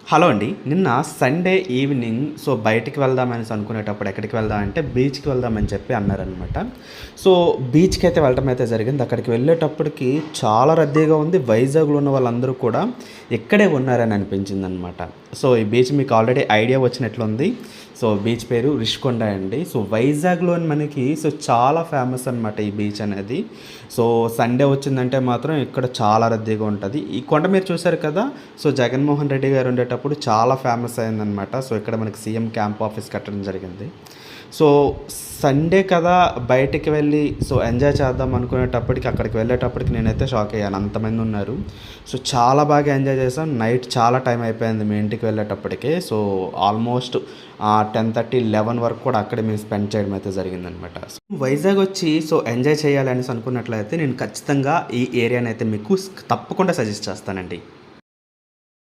Hello అండి. నిన్న Sunday evening బయటికి వెళ్దామనేసి అనుకునేటప్పుడు ఎక్కడికి వెళ్దాం అంటే బీచ్‌కి వెళ్దామని చెప్పి అన్నారనమాట. సో, బీచ్‌కైతే వెళ్ళటం అయితే జరిగింది. అక్కడికి వెళ్ళేటప్పటికి చాలా రద్దీగా ఉంది. వైజాగ్‌లో ఉన్న వాళ్ళందరూ కూడా ఇక్కడే ఉన్నారని అనిపించిందనమాట. ఈ బీచ్ మీకు ఆల్రెడీ ఐడియా వచ్చినట్లుంది. బీచ్ పేరు రిషికొండ అండి. వైజాగ్‌లోని మనకి చాలా ఫేమస్ అనమాట ఈ బీచ్ అనేది. సండే వచ్చిందంటే మాత్రం ఇక్కడ చాలా రద్దీగా ఉంటది. ఈ కొండ మీరు చూసారు కదా! జగన్మోహన్ రెడ్డి గారు ఉండేటప్పుడు చాలా ఫేమస్ అయిందనమాట. ఇక్కడ మనకి సీఎం క్యాంప్ ఆఫీస్ కట్టడం జరిగింది. సో, సండే కదా బయటికి వెళ్ళి ఎంజాయ్ చేద్దాం అనుకునేటప్పటికి అక్కడికి వెళ్ళేటప్పటికి నేనైతే షాక్ అయ్యాను. అంతమంది ఉన్నారు. చాలా బాగా ఎంజాయ్ చేసాం. నైట్ చాలా టైం అయిపోయింది మీ ఇంటికి వెళ్ళేటప్పటికి. ఆల్మోస్ట్ 10:30, 11 వరకు కూడా అక్కడే మేము స్పెండ్ చేయడం అయితే జరిగిందనమాట. వైజాగ్ వచ్చి ఎంజాయ్ చేయాలి అనేసి అనుకున్నట్లయితే నేను ఖచ్చితంగా ఈ ఏరియానైతే మీకు తప్పకుండా సజెస్ట్ చేస్తానండి.